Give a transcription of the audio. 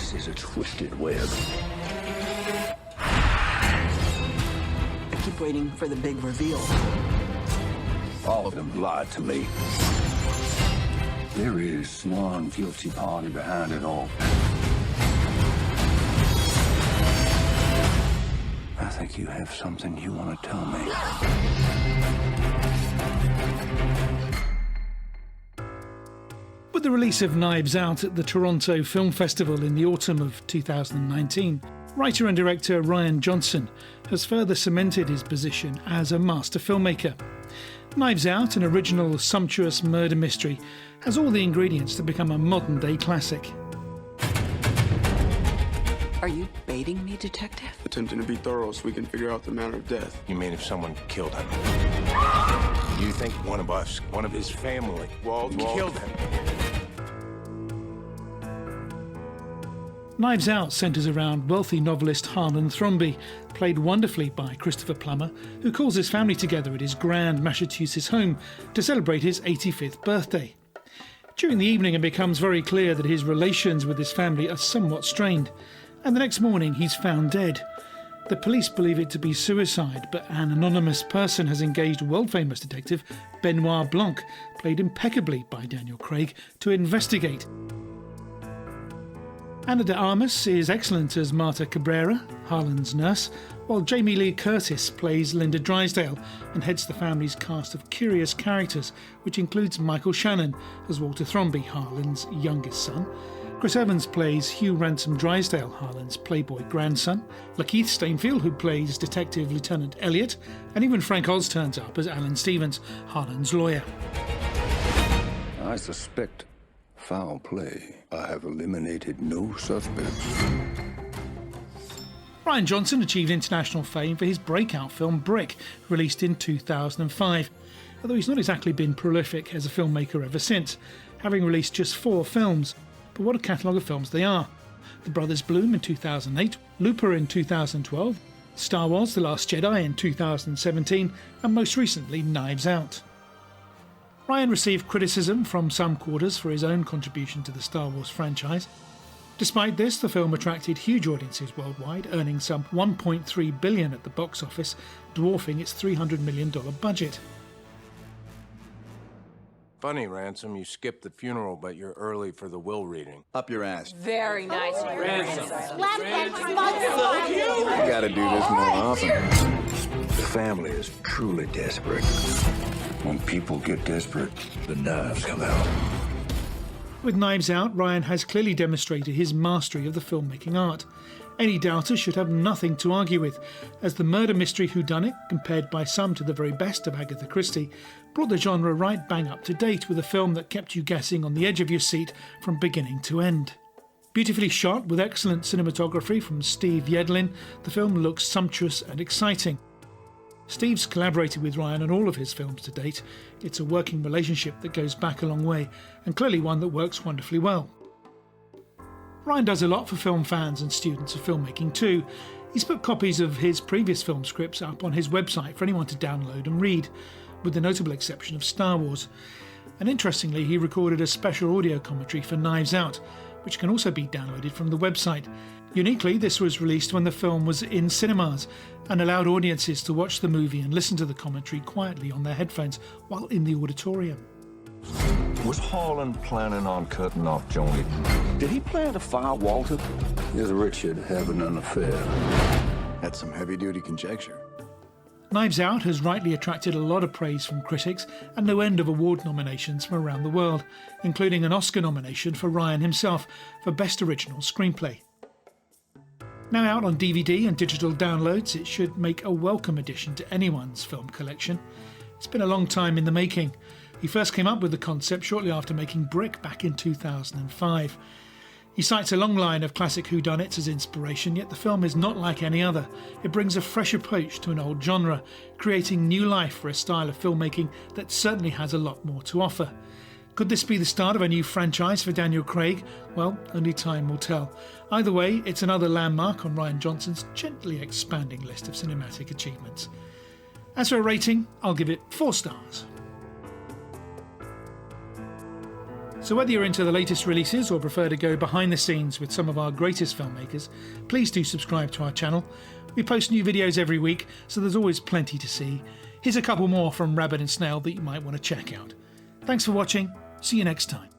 This is a twisted web. I keep waiting for the big reveal. All of them lied to me. There is one guilty party behind it all. I think you have something you want to tell me. With the release of Knives Out at the Toronto Film Festival in the autumn of 2019, writer and director Rian Johnson has further cemented his position as a master filmmaker. Knives Out, an original sumptuous murder mystery, has all the ingredients to become a modern-day classic. Are you baiting me, detective? Attempting to be thorough so we can figure out the manner of death. You mean if someone killed him? You think one of us, one of his family, killed him? Knives Out centres around wealthy novelist Harlan Thrombey, played wonderfully by Christopher Plummer, who calls his family together at his grand Massachusetts home to celebrate his 85th birthday. During the evening, it becomes very clear that his relations with his family are somewhat strained, and the next morning he's found dead. The police believe it to be suicide, but an anonymous person has engaged world-famous detective Benoit Blanc, played impeccably by Daniel Craig, to investigate. Ana de Armas is excellent as Marta Cabrera, Harlan's nurse, while Jamie Lee Curtis plays Linda Drysdale and heads the family's cast of curious characters, which includes Michael Shannon as Walter Thrombey, Harlan's youngest son. Chris Evans plays Hugh Ransom Drysdale, Harlan's playboy grandson. Lakeith Stainfield, who plays Detective Lieutenant Elliot, and even Frank Oz turns up as Alan Stevens, Harlan's lawyer. I suspect foul play. I have eliminated no suspects. Rian Johnson achieved international fame for his breakout film Brick, released in 2005, although he's not exactly been prolific as a filmmaker ever since, having released just 4 films. But what a catalogue of films they are. The Brothers Bloom in 2008, Looper in 2012, Star Wars The Last Jedi in 2017, and most recently Knives Out. Rian received criticism from some quarters for his own contribution to the Star Wars franchise. Despite this, the film attracted huge audiences worldwide, earning some $1.3 billion at the box office, dwarfing its $300 million budget. Funny, Ransom, you skipped the funeral, but you're early for the will reading. Up your ass. Very nice. Ransom. You gotta do this more often. The family is truly desperate. When people get desperate, the knives come out. With Knives Out, Rian has clearly demonstrated his mastery of the filmmaking art. Any doubters should have nothing to argue with, as the murder mystery whodunit, compared by some to the very best of Agatha Christie, brought the genre right bang up to date with a film that kept you guessing on the edge of your seat from beginning to end. Beautifully shot with excellent cinematography from Steve Yedlin, the film looks sumptuous and exciting. Steve's collaborated with Rian on all of his films to date. It's a working relationship that goes back a long way, and clearly one that works wonderfully well. Rian does a lot for film fans and students of filmmaking too. He's put copies of his previous film scripts up on his website for anyone to download and read, with the notable exception of Star Wars. And interestingly, he recorded a special audio commentary for Knives Out, which can also be downloaded from the website. Uniquely, this was released when the film was in cinemas and allowed audiences to watch the movie and listen to the commentary quietly on their headphones while in the auditorium. Was Harlan planning on cutting off Joni? Did he plan to fire Walter? Is Richard having an affair? That's some heavy-duty conjecture. Knives Out has rightly attracted a lot of praise from critics and no end of award nominations from around the world, including an Oscar nomination for Rian himself for Best Original Screenplay. Now out on DVD and digital downloads, it should make a welcome addition to anyone's film collection. It's been a long time in the making. He first came up with the concept shortly after making Brick back in 2005. He cites a long line of classic whodunits as inspiration, yet the film is not like any other. It brings a fresh approach to an old genre, creating new life for a style of filmmaking that certainly has a lot more to offer. Could this be the start of a new franchise for Daniel Craig? Well, only time will tell. Either way, it's another landmark on Rian Johnson's gently expanding list of cinematic achievements. As for a rating, I'll give it 4 stars. So whether you're into the latest releases or prefer to go behind the scenes with some of our greatest filmmakers, please do subscribe to our channel. We post new videos every week, so there's always plenty to see. Here's a couple more from Rabbit and Snail that you might want to check out. Thanks for watching. See you next time.